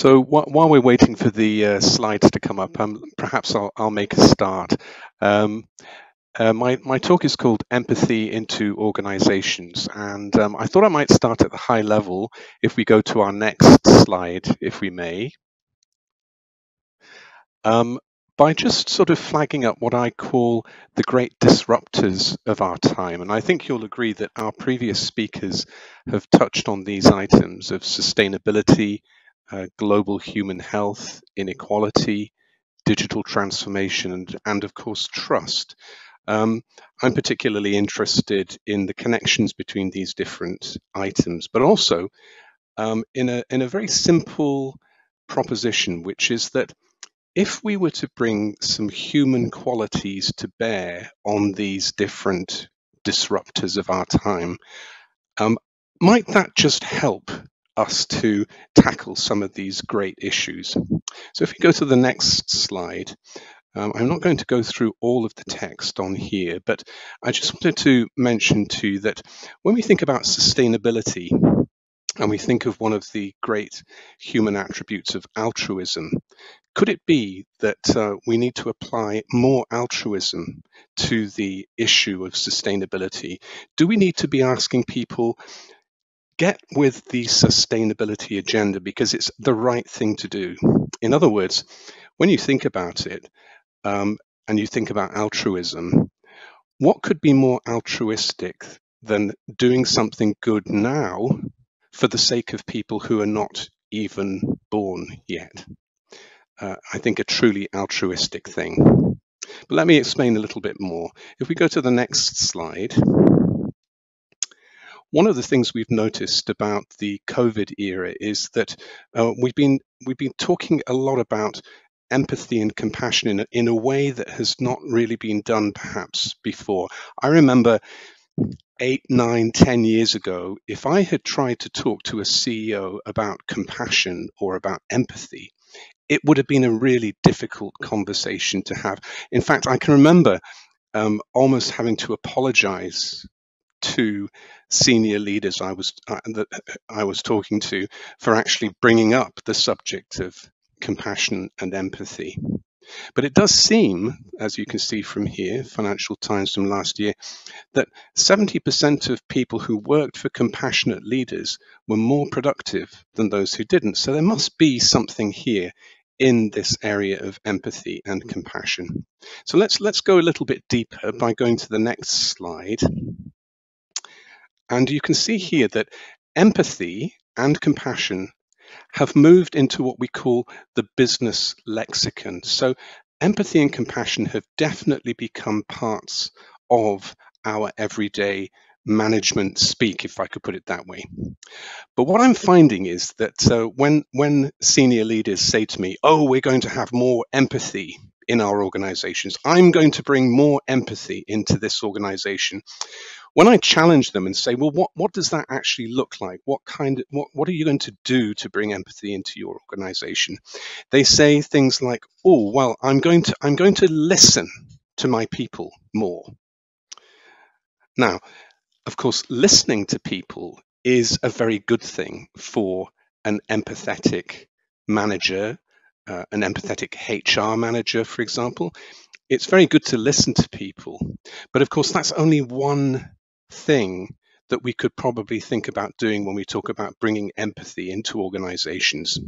While we're waiting for the slides to come up, perhaps I'll make a start. My talk is called Empathy into Organizations, and I thought I might start at the high level if we go to our next slide, if we may, by just sort of flagging up what I call the great disruptors of our time. And I think you'll agree that our previous speakers have touched on these items of sustainability, global human health, inequality, digital transformation, and of course, trust. I'm particularly interested in the connections between these different items, but also in a very simple proposition, which is that if we were to bring some human qualities to bear on these different disruptors of our time, might that just help us to tackle some of these great issues? So if we go to the next slide, I'm not going to go through all of the text on here, but I just wanted to mention to you that when we think about sustainability, and we think of one of the great human attributes of altruism, could it be that we need to apply more altruism to the issue of sustainability? Do we need to be asking people, get with the sustainability agenda because it's the right thing to do? In other words, when you think about it, and you think about altruism, what could be more altruistic than doing something good now for the sake of people who are not even born yet? I think a truly altruistic thing. But let me explain a little bit more. If we go to the next slide, one of the things we've noticed about the COVID era is that we've been talking a lot about empathy and compassion in a way that has not really been done perhaps before. I remember 8, 9, 10 years ago, if I had tried to talk to a CEO about compassion or about empathy, it would have been a really difficult conversation to have. In fact, I can remember almost having to apologize to senior leaders that I was talking to for actually bringing up the subject of compassion and empathy. But it does seem, as you can see from here, Financial Times from last year, that 70% of people who worked for compassionate leaders were more productive than those who didn't. So there must be something here in this area of empathy and compassion. So let's go a little bit deeper by going to the next slide. And you can see here that empathy and compassion have moved into what we call the business lexicon. So empathy and compassion have definitely become parts of our everyday management speak, if I could put it that way. But what I'm finding is that when senior leaders say to me, oh, we're going to have more empathy in our organizations, I'm going to bring more empathy into this organization. When I challenge them and say, well, what does that actually look like? What are you going to do to bring empathy into your organization? They say things like, oh, well, I'm going to listen to my people more. Now, of course, listening to people is a very good thing for an empathetic manager, an empathetic HR manager, for example. It's very good to listen to people, but of course, that's only one thing that we could probably think about doing when we talk about bringing empathy into organizations.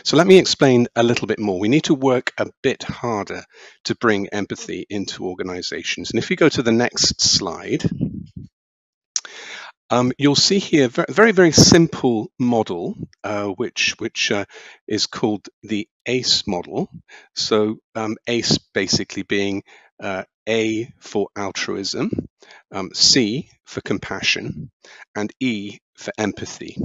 So let me explain a little bit more. We need to work a bit harder to bring empathy into organizations. And if we go to the next slide, you'll see here a very, very simple model, which is called the ACE model. So ACE basically being A for altruism, C for compassion, and E for empathy.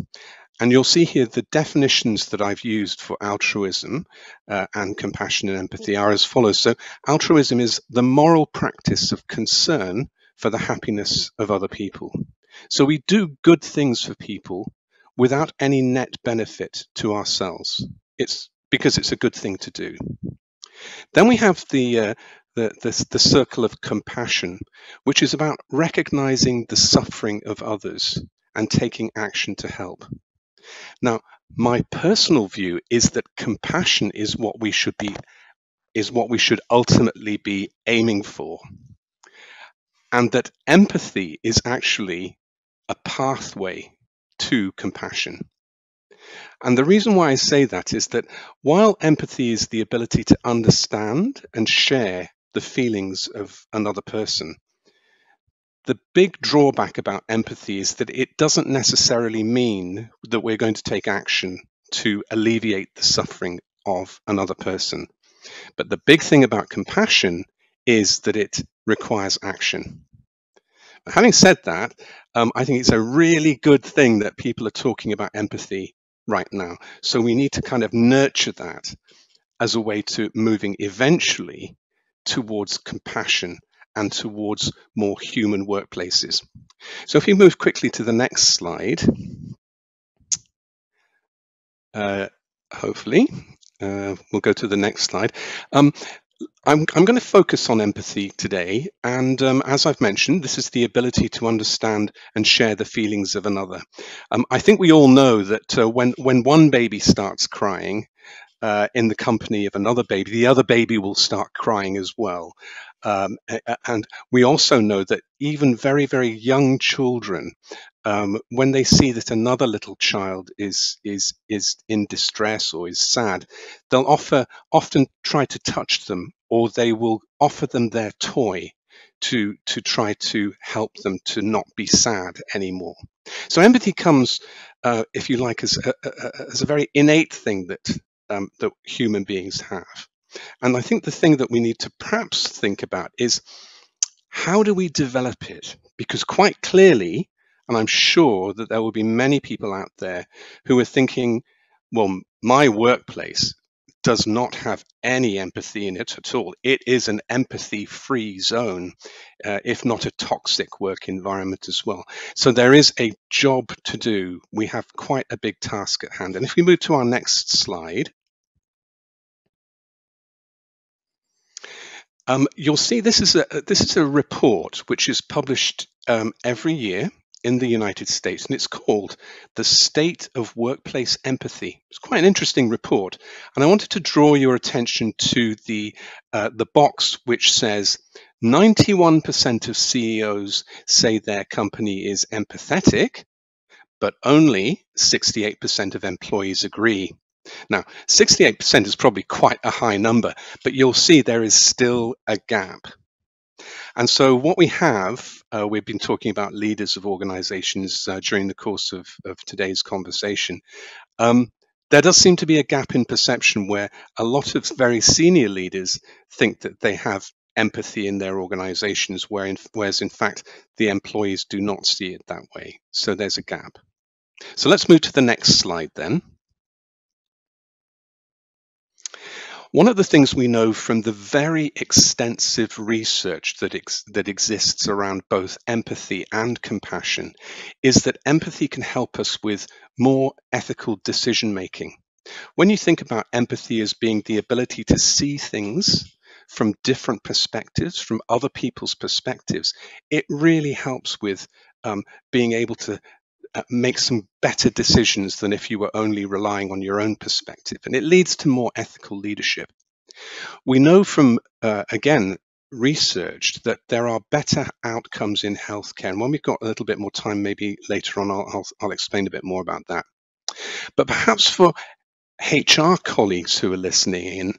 And you'll see here the definitions that I've used for altruism and compassion and empathy are as follows. So altruism is the moral practice of concern for the happiness of other people. So we do good things for people without any net benefit to ourselves. It's because it's a good thing to do. Then we have the circle of compassion, which is about recognizing the suffering of others and taking action to help. Now, My personal view is that compassion is what we should ultimately be aiming for, and that empathy is actually a pathway to compassion. And the reason why I say that is that while empathy is the ability to understand and share the feelings of another person, the big drawback about empathy is that it doesn't necessarily mean that we're going to take action to alleviate the suffering of another person. But the big thing about compassion is that it requires action. Having said that, I think it's a really good thing that people are talking about empathy right now. So we need to kind of nurture that as a way to moving eventually towards compassion and towards more human workplaces. So if you move quickly to the next slide, hopefully, we'll go to the next slide. I'm going to focus on empathy today, and as I've mentioned, this is the ability to understand and share the feelings of another. I think we all know that when one baby starts crying in the company of another baby, the other baby will start crying as well. And we also know that even very, very young children, when they see that another little child is in distress or is sad, they'll often try to touch them, or they will offer them their toy to try to help them to not be sad anymore. So empathy comes, if you like, as a very innate thing that human beings have. And I think the thing that we need to perhaps think about is, how do we develop it? Because quite clearly, and I'm sure that there will be many people out there who are thinking, well, my workplace does not have any empathy in it at all. It is an empathy-free zone, if not a toxic work environment as well. So there is a job to do. We have quite a big task at hand. And if we move to our next slide, you'll see this is a report which is published every year in the United States, and it's called The State of Workplace Empathy. It's quite an interesting report, and I wanted to draw your attention to the box which says 91% of CEOs say their company is empathetic, but only 68% of employees agree. Now, 68% is probably quite a high number, but you'll see there is still a gap. And so what we have, we've been talking about leaders of organizations during the course of today's conversation. There does seem to be a gap in perception where a lot of very senior leaders think that they have empathy in their organizations, whereas in fact the employees do not see it that way. So there's a gap. So let's move to the next slide then. One of the things we know from the very extensive research that exists around both empathy and compassion is that empathy can help us with more ethical decision making. When you think about empathy as being the ability to see things from different perspectives, from other people's perspectives, it really helps with being able to make some better decisions than if you were only relying on your own perspective. And it leads to more ethical leadership. We know from, again, research that there are better outcomes in healthcare. And when we've got a little bit more time, maybe later on, I'll explain a bit more about that. But perhaps for HR colleagues who are listening in,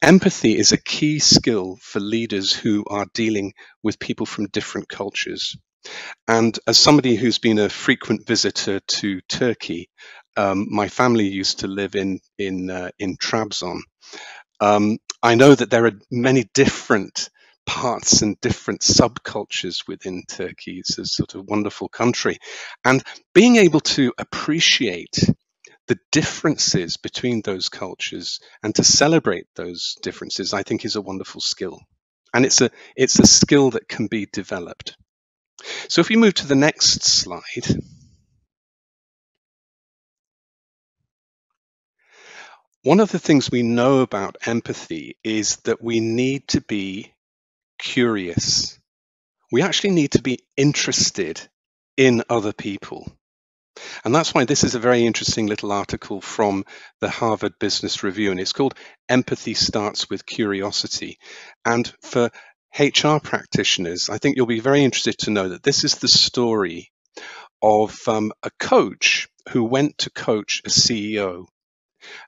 empathy is a key skill for leaders who are dealing with people from different cultures. And as somebody who's been a frequent visitor to Turkey, my family used to live in Trabzon. I know that there are many different parts and different subcultures within Turkey. It's a sort of wonderful country. And being able to appreciate the differences between those cultures and to celebrate those differences, I think, is a wonderful skill. And it's a skill that can be developed. So if we move to the next slide. One of the things we know about empathy is that we need to be curious. We actually need to be interested in other people. And that's why this is a very interesting little article from the Harvard Business Review, and it's called Empathy Starts with Curiosity. And for HR practitioners, I think you'll be very interested to know that this is the story of a coach who went to coach a CEO,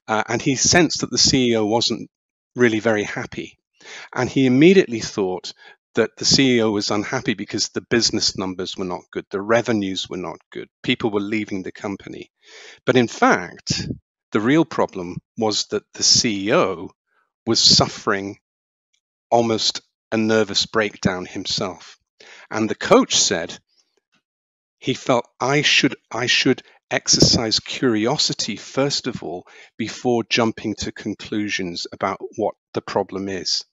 and he sensed that the CEO wasn't really very happy. And he immediately thought that the CEO was unhappy because the business numbers were not good, the revenues were not good, people were leaving the company. But in fact, the real problem was that the CEO was suffering almost a nervous breakdown himself. And the coach said he felt I should exercise curiosity first of all before jumping to conclusions about what the problem is.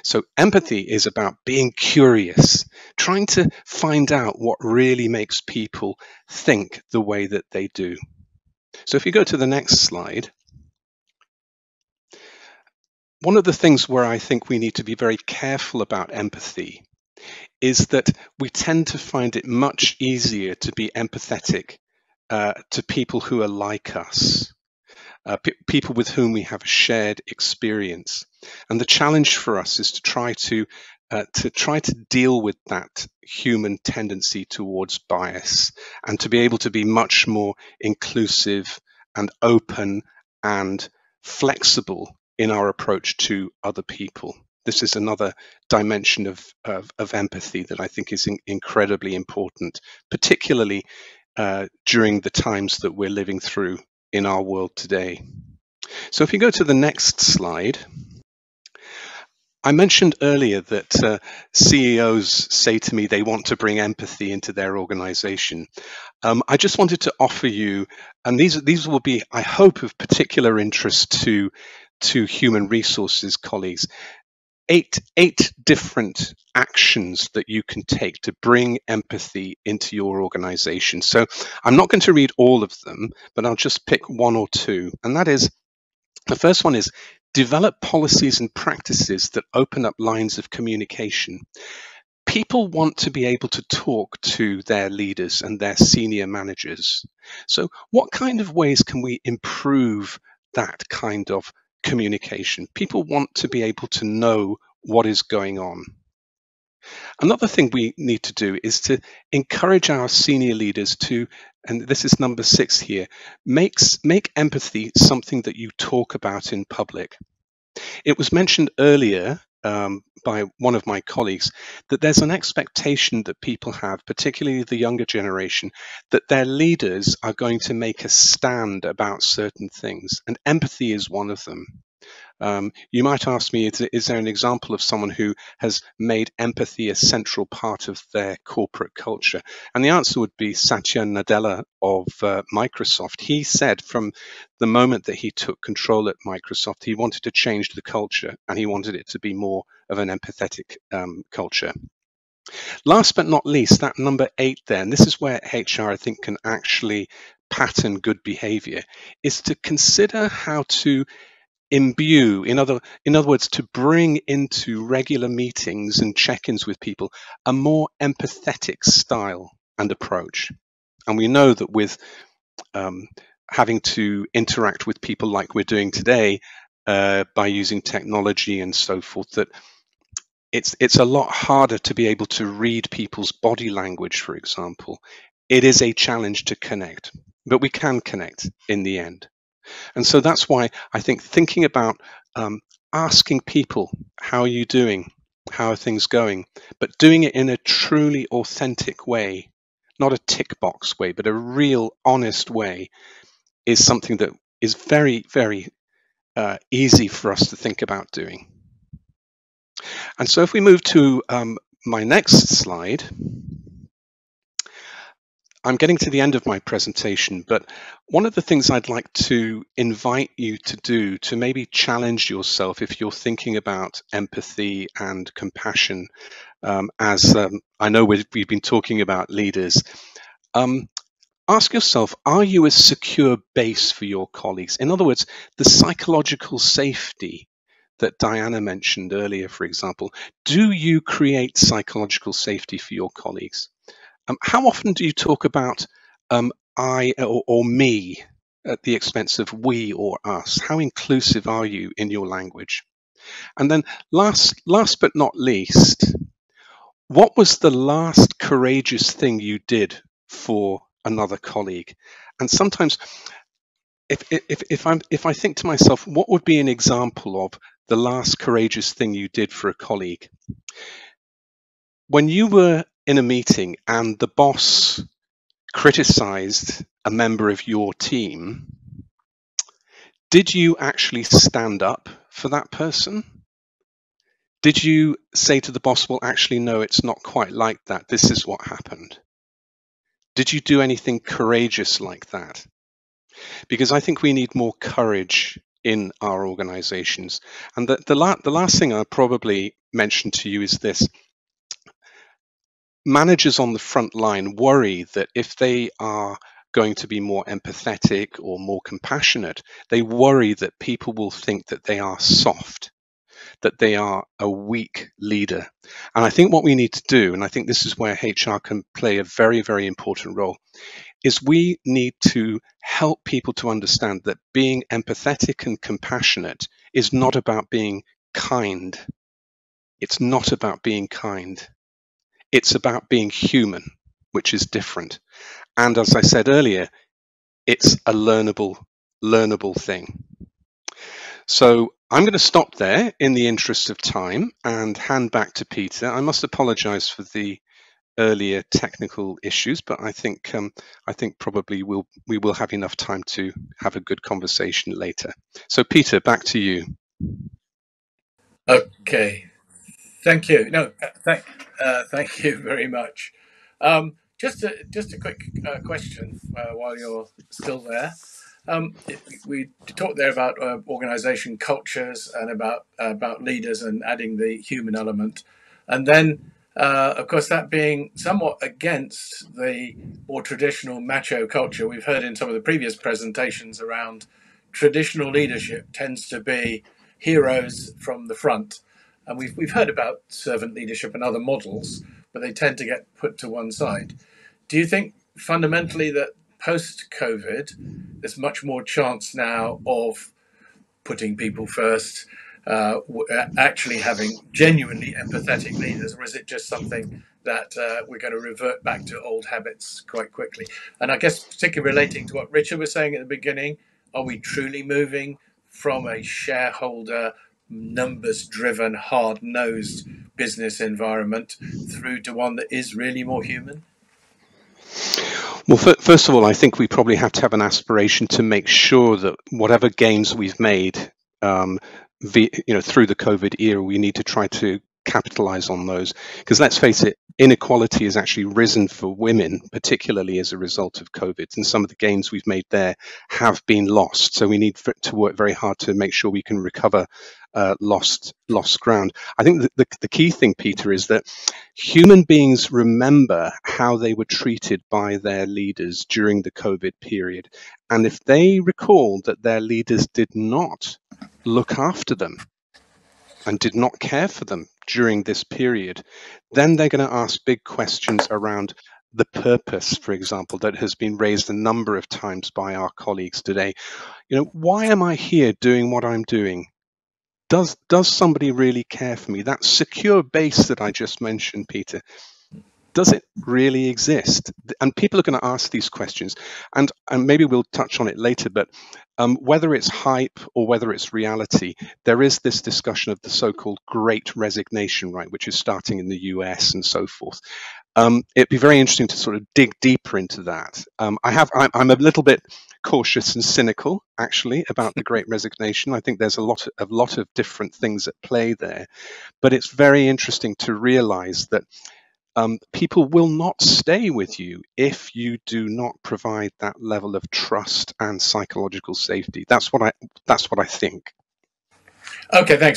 So empathy is about being curious, trying to find out what really makes people think the way that they do. So if you go to the next slide, one of the things where I think we need to be very careful about empathy is that we tend to find it much easier to be empathetic to people who are like us. People with whom we have a shared experience, and the challenge for us is to try to deal with that human tendency towards bias, and to be able to be much more inclusive and open and flexible in our approach to other people. This is another dimension of empathy that I think is incredibly important, particularly during the times that we're living through in our world today. So if you go to the next slide, I mentioned earlier that CEOs say to me they want to bring empathy into their organization. I just wanted to offer you, and these will be, I hope, of particular interest to human resources colleagues, eight different actions that you can take to bring empathy into your organization. So I'm not going to read all of them, but I'll just pick one or two. And that is, the first one is develop policies and practices that open up lines of communication. People want to be able to talk to their leaders and their senior managers. So what kind of ways can we improve that kind of communication? People want to be able to know what is going on. Another thing we need to do is to encourage our senior leaders to, and this is number 6 here, make empathy something that you talk about in public. It was mentioned earlier by one of my colleagues that there's an expectation that people have, particularly the younger generation, that their leaders are going to make a stand about certain things, and empathy is one of them. You might ask me, is there an example of someone who has made empathy a central part of their corporate culture? And the answer would be Satya Nadella of Microsoft. He said from the moment that he took control at Microsoft, he wanted to change the culture, and he wanted it to be more of an empathetic culture. Last but not least, that number 8 there, and this is where HR, I think, can actually pattern good behavior, is to consider how to imbue, in other words, to bring into regular meetings and check-ins with people a more empathetic style and approach. And we know that with having to interact with people like we're doing today by using technology and so forth, that it's a lot harder to be able to read people's body language, for example. It is a challenge to connect, but we can connect in the end. And so that's why I think thinking about asking people, how are you doing? How are things going? But doing it in a truly authentic way, not a tick box way, but a real honest way, is something that is very, very easy for us to think about doing. And so if we move to my next slide, I'm getting to the end of my presentation, but one of the things I'd like to invite you to do to maybe challenge yourself if you're thinking about empathy and compassion, as I know we've been talking about leaders, ask yourself, are you a secure base for your colleagues? In other words, the psychological safety that Diana mentioned earlier, for example, do you create psychological safety for your colleagues? How often do you talk about I or me at the expense of we or us? How inclusive are you in your language? And then last but not least, what was the last courageous thing you did for another colleague? And sometimes if I think to myself, what would be an example of the last courageous thing you did for a colleague? When you were in a meeting and the boss criticized a member of your team, did you actually stand up for that person? Did you say to the boss, well, actually, no, it's not quite like that. This is what happened. Did you do anything courageous like that? Because I think we need more courage in our organizations. And the last thing I'll probably mention to you is this. Managers on the front line worry that if they are going to be more empathetic or more compassionate, they worry that people will think that they are soft, that they are a weak leader. And I think what we need to do, and I think this is where HR can play a very, very important role, is we need to help people to understand that being empathetic and compassionate is not about being kind. It's not about being kind. It's about being human, which is different. And as I said earlier, it's a learnable thing. So I'm going to stop there in the interest of time and hand back to Peter. I must apologize for the earlier technical issues, but I think probably we will have enough time to have a good conversation later. So Peter, back to you. Okay, thank you. No, thank you very much. Just a quick question while you're still there. We talked there about organization cultures and about leaders and adding the human element, and then of course that being somewhat against the more traditional macho culture we've heard in some of the previous presentations around. Traditional leadership tends to be heroes from the front, and we've heard about servant leadership and other models, but they tend to get put to one side. Do you think fundamentally that post-COVID, there's much more chance now of putting people first, actually having genuinely empathetic leaders, or is it just something that we're going to revert back to old habits quite quickly? And I guess particularly relating to what Richard was saying at the beginning, are we truly moving from a shareholder, numbers-driven, hard-nosed business environment through to one that is really more human? Well, first of all, I think we probably have to have an aspiration to make sure that whatever gains we've made, through the COVID era, we need to try to capitalize on those. Because let's face it, inequality has actually risen for women, particularly as a result of COVID, and some of the gains we've made there have been lost. So we need to work very hard to make sure we can recover lost ground. I think the key thing, Peter, is that human beings remember how they were treated by their leaders during the COVID period. And if they recall that their leaders did not look after them and did not care for them during this period, then they're going to ask big questions around the purpose, for example, that has been raised a number of times by our colleagues today. Why am I here doing what I'm doing? Does somebody really care for me? That secure base that I just mentioned, Peter, does it really exist? And people are going to ask these questions, and maybe we'll touch on it later, but whether it's hype or whether it's reality, there is this discussion of the so-called Great Resignation, right, which is starting in the US and so forth. It'd be very interesting to sort of dig deeper into that. I'm a little bit cautious and cynical, actually, about the Great Resignation. I think there's a lot of different things at play there, but it's very interesting to realize that people will not stay with you if you do not provide that level of trust and psychological safety. That's what I think. Okay, thanks.